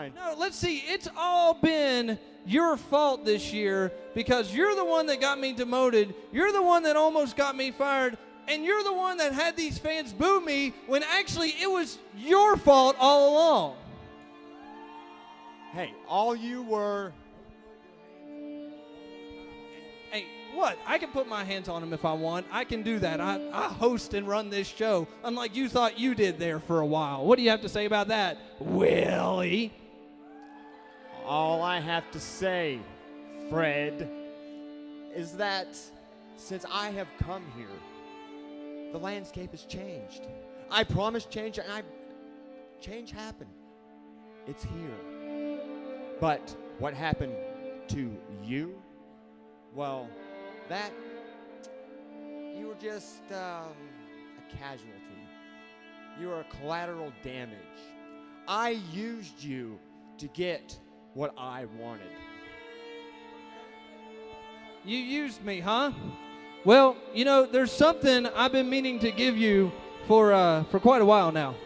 fine. No, let's see. It's all been your fault this year because you're the one that got me demoted. You're the one that almost got me fired. And you're the one that had these fans boo me when actually it was your fault all along. Hey, all you were... Hey, what? I can put my hands on him if I want. I can do that. I host and run this show, unlike you thought you did there for a while. What do you have to say about that, Willie? All I have to say, Fred, is that since I have come here, the landscape has changed. I promised change, and change happened. It's here. But what happened to you? Well, that you were just a casualty. You were collateral damage. I used you to get what I wanted. You used me, huh? Well, you know, there's something I've been meaning to give you for quite a while now.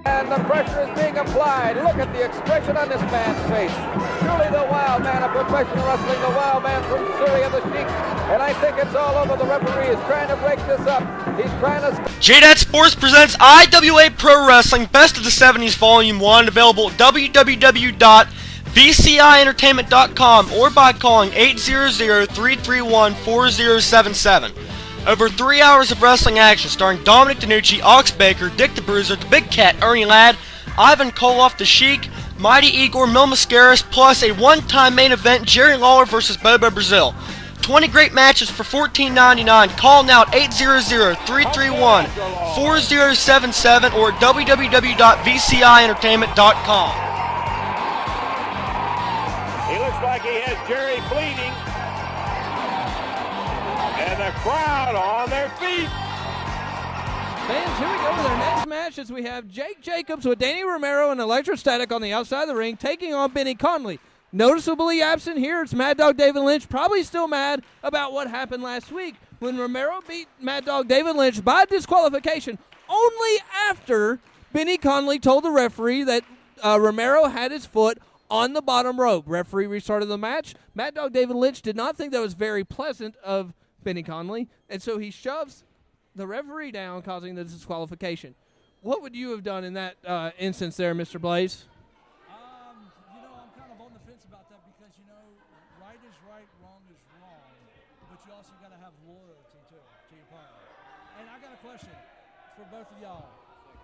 And the pressure is being applied. Look at the expression on this man's face. Truly the wild man of professional wrestling, the wild man from Syria, the Sheik. And I think it's all over. The referee is trying to break this up. He's trying to... JDAT Sports presents IWA Pro Wrestling Best of the 70s Volume 1, available at www.vcientertainment.com or by calling 800-331-4077. Over 3 hours of wrestling action starring Dominic DeNucci, Ox Baker, Dick the Bruiser, the Big Cat, Ernie Ladd, Ivan Koloff, the Sheik, Mighty Igor, Mil Mascaras, plus a one-time main event, Jerry Lawler vs. Bobo Brazil. 20 great matches for $14.99. Call now at 800-331-4077 or at www.vcientertainment.com. He looks like he has Jerry bleeding. And the crowd on their feet. Fans, here we go with our next match as we have Jake Jacobs with Danny Romero and Electrostatic on the outside of the ring taking on Benny Conley. Noticeably absent here, it's Mad Dog David Lynch, probably still mad about what happened last week when Romero beat Mad Dog David Lynch by disqualification only after Benny Conley told the referee that Romero had his foot on the bottom rope. Referee restarted the match. Mad Dog David Lynch did not think that was very pleasant of Benny Conley, and so he shoves the referee down, causing the disqualification. What would you have done in that instance there, Mr. Blaze? I'm kind of on the fence about that because, right is right, wrong is wrong, but you also got to have loyalty to your partner. And I got a question for both of y'all.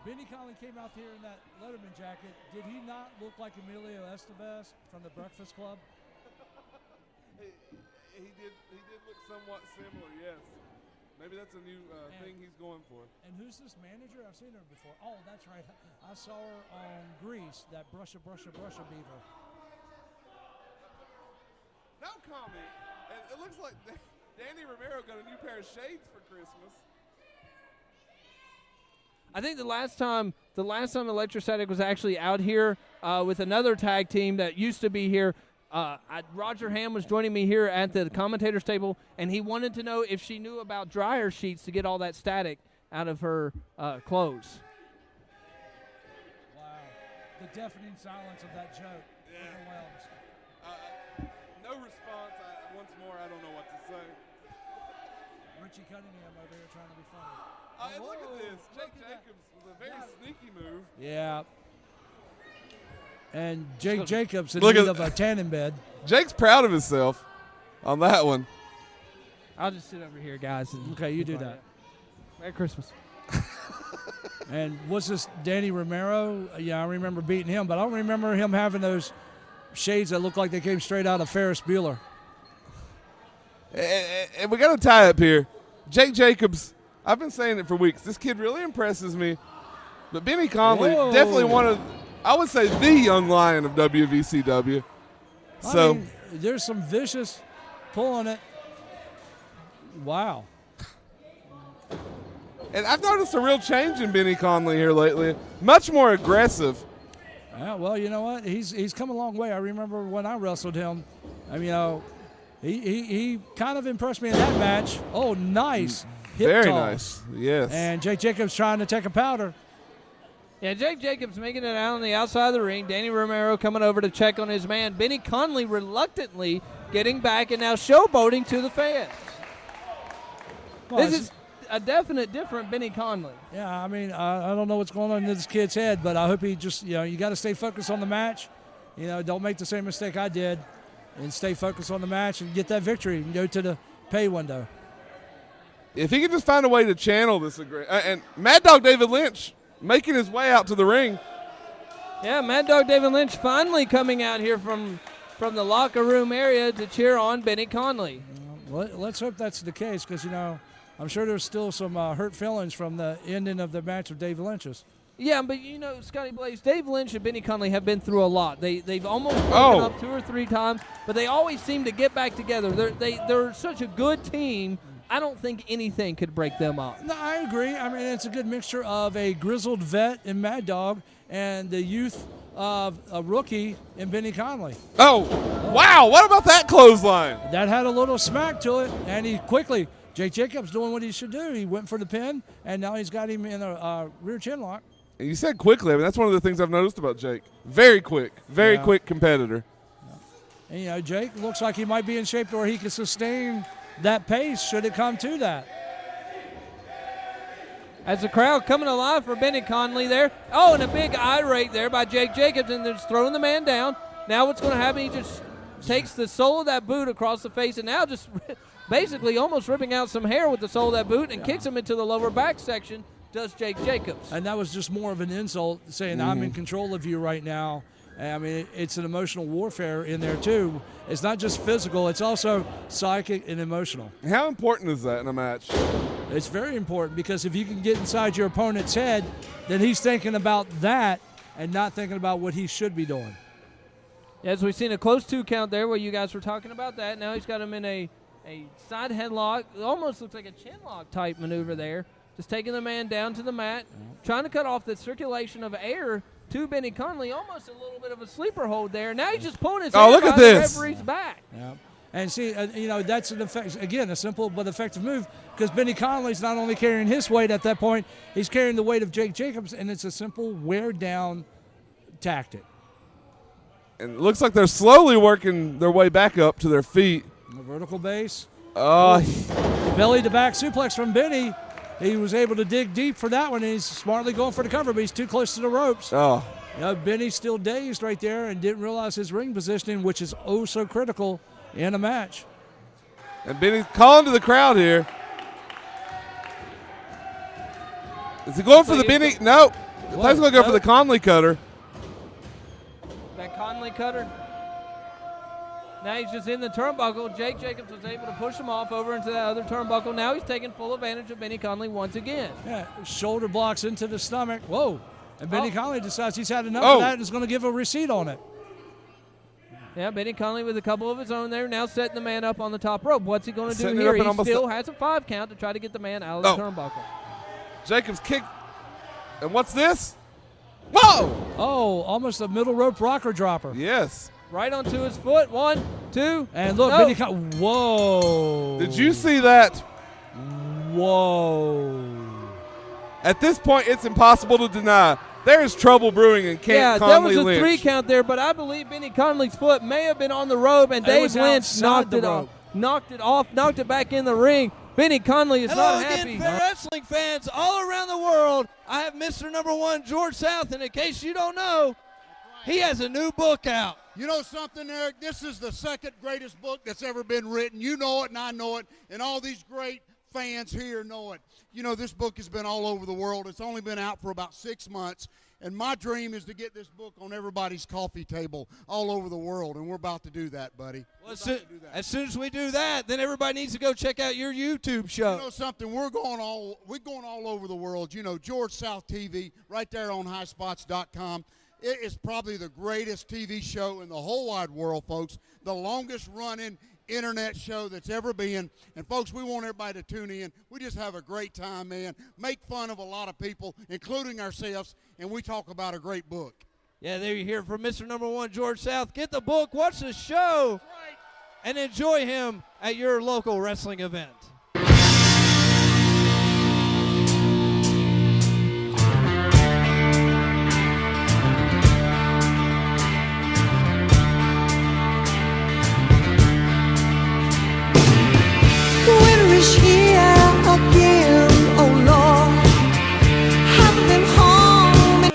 Benny Conley came out here in that Letterman jacket. Did he not look like Emilio Estevez from the Breakfast Club? He did look somewhat similar, yes. Maybe that's a new thing he's going for. And who's this manager? I've seen her before. Oh, that's right. I saw her on Grease, that Brusha Beaver. No comment. It looks like Danny Romero got a new pair of shades for Christmas. I think the last time Electrostatic was actually out here with another tag team that used to be here, Roger Ham was joining me here at the commentator's table, and he wanted to know if she knew about dryer sheets to get all that static out of her clothes. Wow. The deafening silence of that joke overwhelms. No response. Once more, I don't know what to say. Richie Cunningham over here trying to be funny. And look at this. Jake Jacobs with a very sneaky move. Yeah. And Jake Jacobs in Look need at- of a tanning bed. Jake's proud of himself on that one. I'll just sit over here, guys. Okay, you do that. Merry Christmas. And was this Danny Romero? Yeah, I remember beating him, but I don't remember him having those shades that look like they came straight out of Ferris Bueller. And we got to tie up here. Jake Jacobs, I've been saying it for weeks. This kid really impresses me. But Benny Conley, Whoa. definitely one of, I would say, the young lion of WVCW. So, I mean, there's some vicious pulling it. Wow. and I've noticed a real change in Benny Conley here lately. Much more aggressive. Yeah, well, you know what? He's come a long way. I remember when I wrestled him. I mean, he kind of impressed me in that match. Oh, nice. Hip Very toss. nice. Yes. And Jake Jacobs trying to take a powder. Yeah, Jake Jacobs making it out on the outside of the ring. Danny Romero coming over to check on his man. Benny Conley reluctantly getting back and now showboating to the fans. Well, This is a definite different Benny Conley. Yeah, I mean, I don't know what's going on in this kid's head, but I hope he just, you got to stay focused on the match. Don't make the same mistake I did and stay focused on the match and get that victory and go to the pay window. If he could just find a way to channel this and Mad Dog David Lynch making his way out to the ring. Yeah, Mad Dog David Lynch finally coming out here from the locker room area to cheer on Benny Conley. Let's hope that's the case because, I'm sure there's still some hurt feelings from the ending of the match of Dave Lynch's. Yeah, but Scotty Blaze, Dave Lynch and Benny Conley have been through a lot. They've almost broken up 2 or 3 times, but they always seem to get back together. They're such a good team. I don't think anything could break them up. No, I agree. I mean, it's a good mixture of a grizzled vet in Mad Dog and the youth of a rookie in Benny Conley. Oh, wow. What about that clothesline? That had a little smack to it, and he quickly, Jake Jacobs doing what he should do. He went for the pin, and now he's got him in a rear chin lock. And you said quickly. I mean, that's one of the things I've noticed about Jake. Very quick. Very quick competitor. And, Jake looks like he might be in shape where he can sustain that pace should it come to that. As the crowd coming alive for Benny Conley there. Oh, and a big irate there by Jake Jacobs, and they're just throwing the man down. Now what's going to happen, he just takes the sole of that boot across the face and now just basically almost ripping out some hair with the sole of that boot and kicks him into the lower back section, does Jake Jacobs. And that was just more of an insult, saying I'm in control of you right now. I mean, it's an emotional warfare in there, too. It's not just physical. It's also psychic and emotional. How important is that in a match? It's very important because if you can get inside your opponent's head, then he's thinking about that and not thinking about what he should be doing. As we've seen a close 2 count there where you guys were talking about that. Now he's got him in a side headlock. It almost looks like a chin lock type maneuver there. Just taking the man down to the mat, trying to cut off the circulation of air to Benny Conley. Almost a little bit of a sleeper hold there. Now he's just pulling his head look at behind this. the referee's back. Yeah. And see, that's an effect, again, a simple but effective move because Benny Conley's not only carrying his weight at that point, he's carrying the weight of Jake Jacobs, and it's a simple wear-down tactic. And it looks like they're slowly working their way back up to their feet. The vertical base. Oh, Belly to back suplex from Benny. He was able to dig deep for that one, and he's smartly going for the cover, but he's too close to the ropes. oh. You know, Benny's still dazed right there and didn't realize his ring positioning, which is oh so critical in a match. And Benny's calling to the crowd here. Is he going for the Benny? No. He's going to go for the Conley cutter. That Conley cutter. Now he's just in the turnbuckle. Jake Jacobs was able to push him off over into that other turnbuckle. Now he's taking full advantage of Benny Conley once again. Yeah, shoulder blocks into the stomach. Whoa. And Benny Conley decides he's had enough Oh. of that and is going to give a receipt on it. Yeah, Benny Conley with a couple of his own there, now setting the man up on the top rope. What's he going to do Setting it here? up and He almost still has a 5 count to try to get the man out of the turnbuckle. Jacobs kicked. And what's this? Whoa! Oh, almost a middle rope rocker dropper. Yes. Right onto his foot. 1, 2. And look, no. Benny Conley. Whoa. Did you see that? Whoa. At this point, it's impossible to deny. There is trouble brewing in Camp Yeah, Conley there was a Lynch. 3 count there, but I believe Benny Conley's foot may have been on the rope, and It Dave was Lynch outside knocked the it off. rope. Knocked it back in the ring. Benny Conley is Hello not again, happy. fair wrestling fans all around the world. I have Mr. Number 1, George South, and in case you don't know, he has a new book out. You know something, Eric? This is the second greatest book that's ever been written. You know it, and I know it, and all these great fans here know it. You know, this book has been all over the world. It's only been out for about 6 months, and my dream is to get this book on everybody's coffee table all over the world, and we're about to do that, buddy. Well, as soon as we do that, then everybody needs to go check out your YouTube show. You know something? We're going all over the world. You know, George South TV, right there on highspots.com. It is probably the greatest TV show in the whole wide world, folks. The longest running internet show that's ever been. And, folks, we want everybody to tune in. We just have a great time, man. Make fun of a lot of people, including ourselves, and we talk about a great book. Yeah, there you hear it from Mr. Number 1, George South. Get the book, watch the show, and enjoy him at your local wrestling event. Winter is here again, oh Lord. Haven't been home.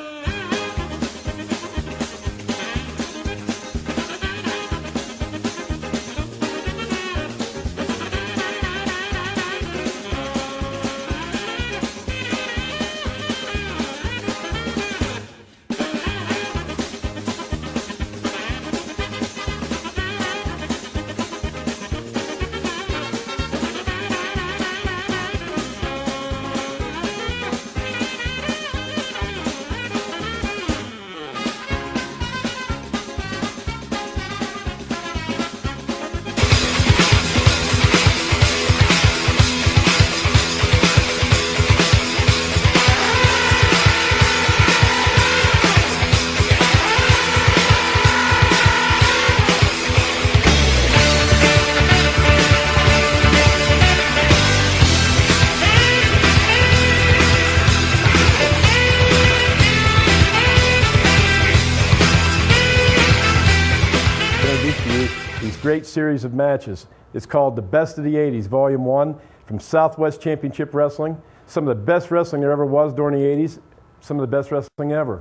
These great series of matches. It's called The Best of the 80s, Volume 1, from Southwest Championship Wrestling. Some of the best wrestling there ever was during the 80s, some of the best wrestling ever.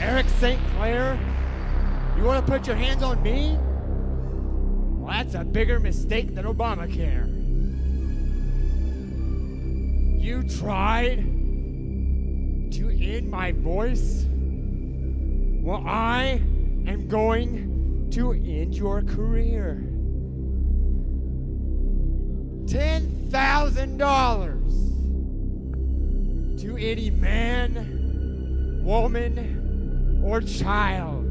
Eric St. Clair, you want to put your hands on me? Well, that's a bigger mistake than Obamacare. You tried to end my voice? Well, I am going to end your career. $10,000 to any man, woman, or child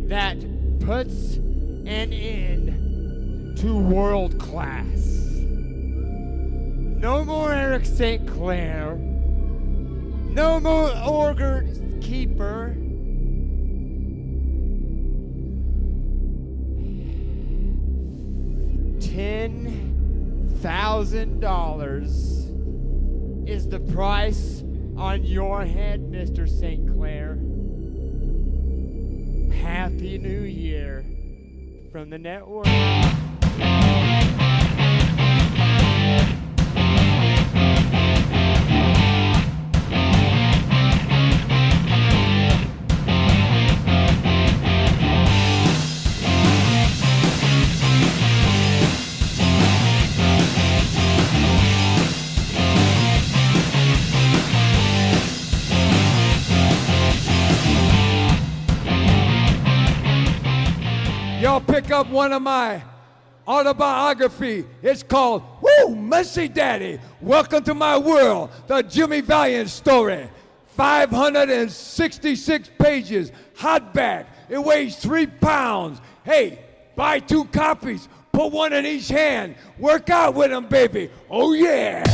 that puts an end to world class. No more Eric St. Clair. No more order keeper. $10,000 is the price on your head, Mr. St. Clair. Happy New Year from the network. Y'all pick up one of my autobiography. It's called Woo, Messy Daddy. Welcome to my world, the Jimmy Valiant story. 566 pages, hardback. It weighs 3 pounds. Hey, buy 2 copies, put one in each hand. Work out with them, baby. Oh, yeah.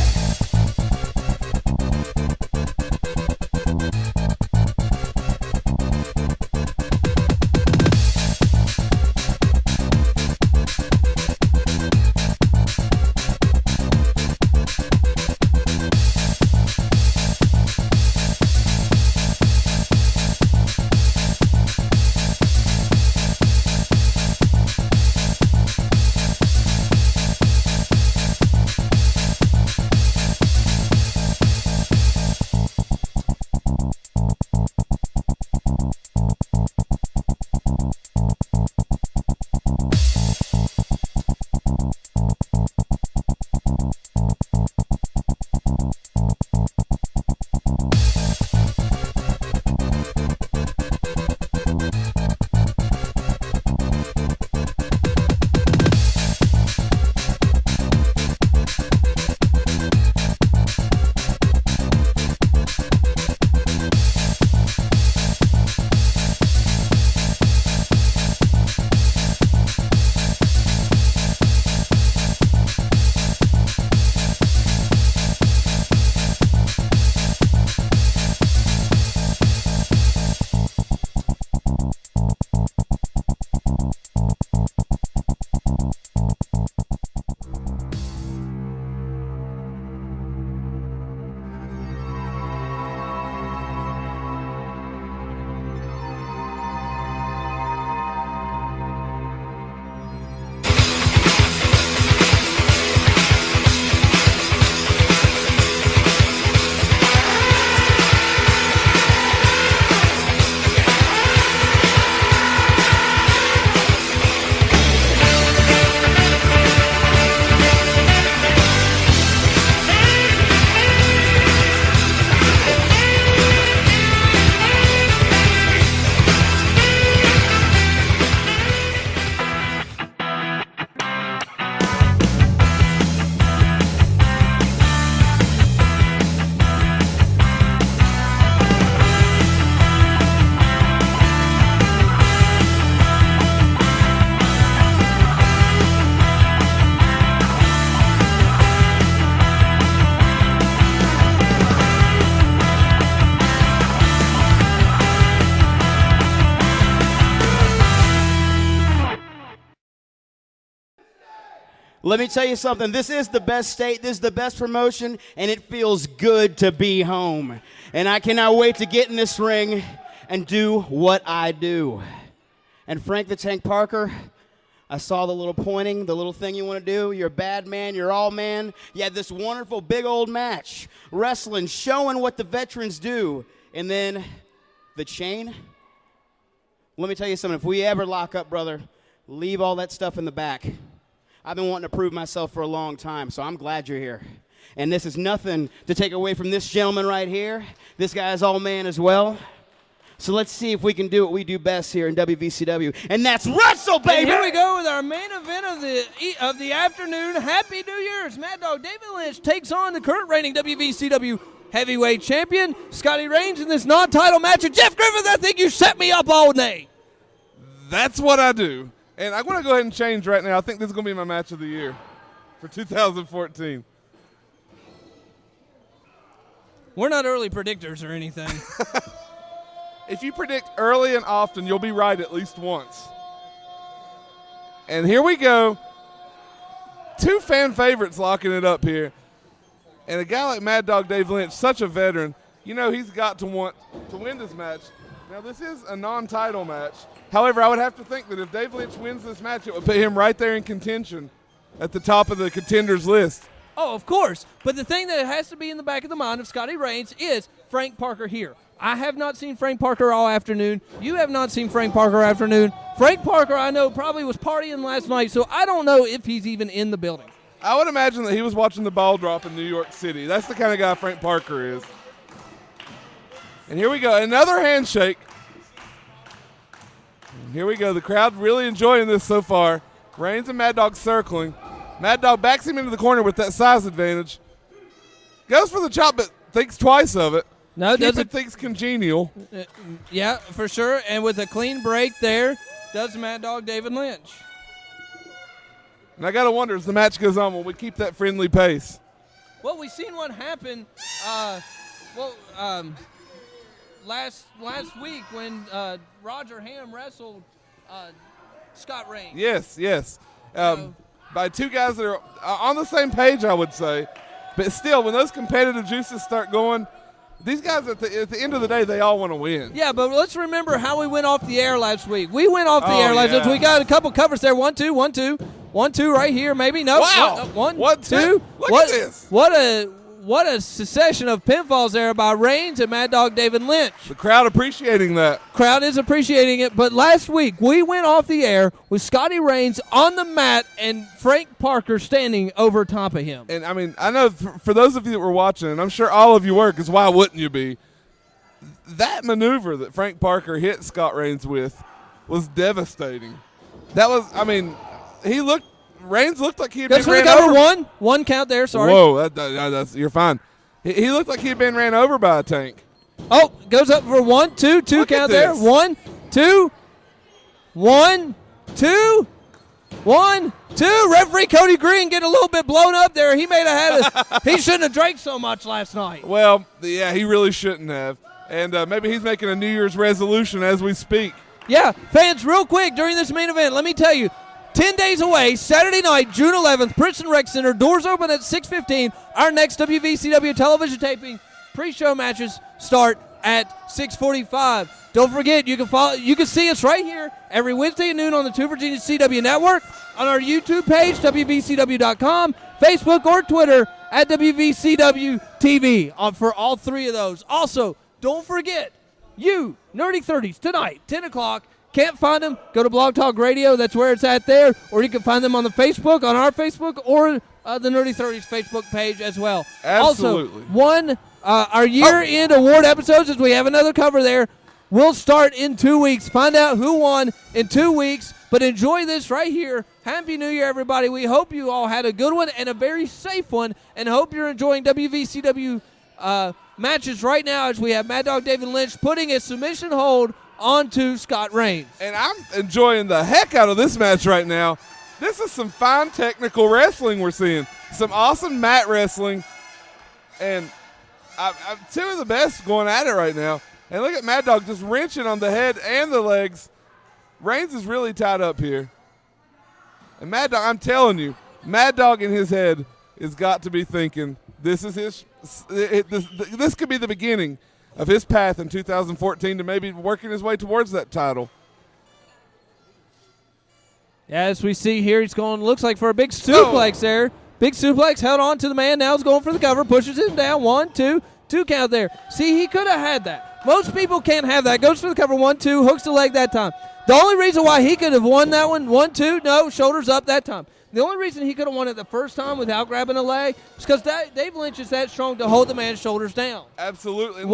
Let me tell you something. This is the best state. This is the best promotion, and it feels good to be home. And I cannot wait to get in this ring and do what I do. And Frank the Tank Parker, I saw the little pointing, the little thing you want to do. You're a bad man. You're all man. You had this wonderful big old match. Wrestling, showing what the veterans do. And then the chain. Let me tell you something. If we ever lock up, brother, leave all that stuff in the back. I've been wanting to prove myself for a long time, so I'm glad you're here. And this is nothing to take away from this gentleman right here. This guy is all man as well. So let's see if we can do what we do best here in WVCW, and that's wrestle, baby! And here we go with our main event of the afternoon. Happy New Year's! Mad Dog David Lynch takes on the current reigning WVCW heavyweight champion, Scotty Reigns, in this non-title match. And Jeff Griffith, I think you set me up all day. That's what I do. And I'm going to go ahead and change right now. I think this is going to be my match of the year for 2014. We're not early predictors or anything. If you predict early and often, you'll be right at least once. And here we go. 2 fan favorites locking it up here. And a guy like Mad Dog Dave Lynch, such a veteran, you know he's got to want to win this match. Now, this is a non-title match. However, I would have to think that if Dave Lynch wins this match, it would put him right there in contention at the top of the contenders list. Oh, of course. But the thing that has to be in the back of the mind of Scotty Reigns is Frank Parker here. I have not seen Frank Parker all afternoon. You have not seen Frank Parker afternoon. Frank Parker, I know, probably was partying last night, so I don't know if he's even in the building. I would imagine that he was watching the ball drop in New York City. That's the kind of guy Frank Parker is. And here we go, another handshake. And here we go, the crowd really enjoying this so far. Reigns and Mad Dog circling. Mad Dog backs him into the corner with that size advantage. Goes for the chop, but thinks twice of it. No, Cupid thinks congenial. Yeah, for sure. And with a clean break there, does Mad Dog David Lynch. And I got to wonder, as the match goes on, will we keep that friendly pace? Well, we've seen what happened last week when Roger Ham wrestled Scott Reigns. Yes. By 2 guys that are on the same page, I would say. But still, when those competitive juices start going, these guys, at the end of the day, they all want to win. Yeah, but let's remember how we went off the air last week. We went off the air last week. We got a couple covers there. 1, 2, 1, 2. 1, 2 right here, maybe. No. Wow. 1, 2. Look at this. What a succession of pinfalls there by Reigns and Mad Dog David Lynch. The crowd appreciating that. Crowd is appreciating it. But last week, we went off the air with Scotty Reigns on the mat and Frank Parker standing over top of him. And, I mean, I know for those of you that were watching, and I'm sure all of you were, because why wouldn't you be, that maneuver that Frank Parker hit Scott Reigns with was devastating. That was, I mean, Reigns looked like he had been ran over. One count there, sorry. Whoa, that's you're fine. He looked like he had been ran over by a tank. Oh, goes up for 1, 2, 2 count there. 1, 2, 1, 2, 1, 2. Referee Cody Green getting a little bit blown up there. He he shouldn't have drank so much last night. Well, yeah, he really shouldn't have. And maybe he's making a New Year's resolution as we speak. Yeah, fans, real quick, during this main event, let me tell you, 10 days away, Saturday night, June 11th, Princeton Rec Center. Doors open at 6:15. Our next WVCW television taping, pre-show matches start at 6:45. Don't forget, you can see us right here every Wednesday at noon on the 2 Virginia CW Network, on our YouTube page, WVCW.com, Facebook or Twitter at WVCW TV for all 3 of those. Also, don't forget, Nerdy 30s, tonight, 10 o'clock. Can't find them? Go to Blog Talk Radio. That's where it's at there. Or you can find them on the Facebook, on our Facebook, or the Nerdy 30s Facebook page as well. Absolutely. Also, our year-end award episodes, as we have another cover there, will start in 2 weeks. Find out who won in 2 weeks. But enjoy this right here. Happy New Year, everybody. We hope you all had a good one and a very safe one, and hope you're enjoying WVCW matches right now as we have Mad Dog David Lynch putting a submission hold onto Scott Reigns. And I'm enjoying the heck out of this match right now. This is some fine technical wrestling we're seeing. Some awesome mat wrestling. And I'm 2 of the best going at it right now. And look at Mad Dog just wrenching on the head and the legs. Reigns is really tied up here. And Mad Dog, I'm telling you, Mad Dog in his head has got to be thinking, this could be the beginning of his path in 2014 to maybe working his way towards that title. As we see here, he's going, looks like for a big suplex there. Big suplex, held on to the man, now he's going for the cover, pushes him down, 1, 2, 2 count there. See, he could have had that. Most people can't have that. Goes for the cover, 1, 2, hooks the leg that time. The only reason why he could have won that one, 1, 2, no, shoulders up that time. The only reason he could have won it the first time without grabbing a leg is because Dave Lynch is that strong to hold the man's shoulders down. Absolutely.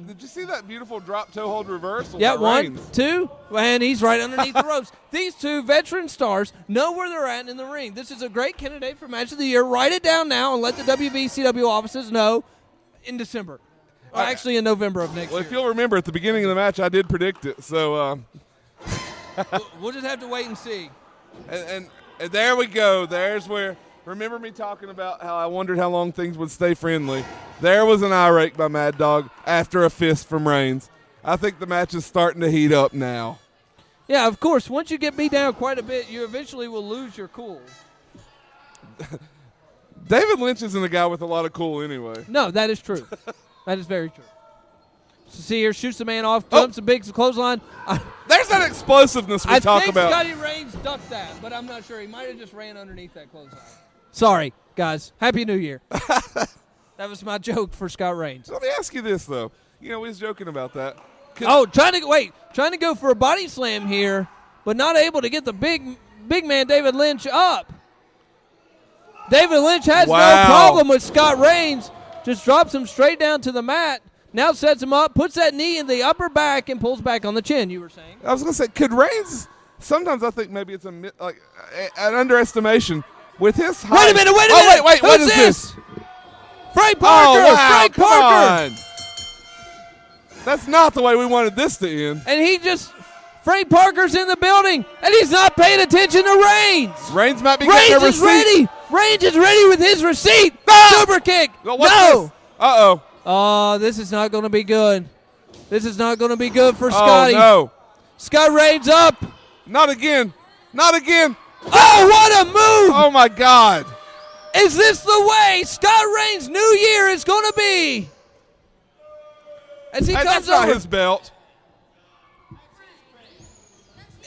Did you see that beautiful drop toe hold reversal? Yeah, 1, 2, and he's right underneath the ropes. These 2 veteran stars know where they're at in the ring. This is a great candidate for Match of the Year. Write it down now and let the WVCW offices know in December. Or actually in November of next year. Well, if you'll remember, at the beginning of the match, I did predict it. So we'll just have to wait and see. And there we go. There's where, remember me talking about how I wondered how long things would stay friendly. There was an eye rake by Mad Dog after a fist from Reigns. I think the match is starting to heat up now. Yeah, of course. Once you get beat down quite a bit, you eventually will lose your cool. David Lynch isn't a guy with a lot of cool anyway. No, that is true. That is very true. So see here, shoots the man off, jumps a big clothesline. There's that explosiveness we talk about. I think Scotty Reigns ducked that, but I'm not sure. He might have just ran underneath that clothesline. Sorry, guys. Happy New Year. That was my joke for Scott Reigns. Let me ask you this, though. We was joking about that. Trying to go for a body slam here, but not able to get the big man David Lynch up. David Lynch has no problem with Scott Reigns. Just drops him straight down to the mat. Now sets him up, puts that knee in the upper back, and pulls back on the chin, you were saying. I was going to say, could Reigns, sometimes I think maybe it's an underestimation. With his height. Wait a minute. Wait, what is this? Frank Parker! Oh, wow, Frank Parker! On. That's not the way we wanted this to end. And Frank Parker's in the building, and he's not paying attention to Reigns. Reigns might be getting a receipt. Ready. Reigns is ready with his receipt. Super kick. No. This? Uh-oh. Oh, this is not going to be good. This is not going to be good for Scotty. Oh, no. Scott Reigns up. Not again. Oh, what a move. Oh, my God. Is this the way Scott Reigns' new year is going to be? As he comes that's over. not his belt.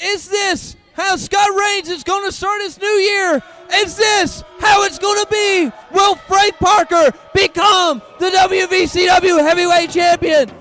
Is this how Scott Reigns is going to start his new year? Is this how it's going to be? Will Frank Parker become the WVCW Heavyweight Champion?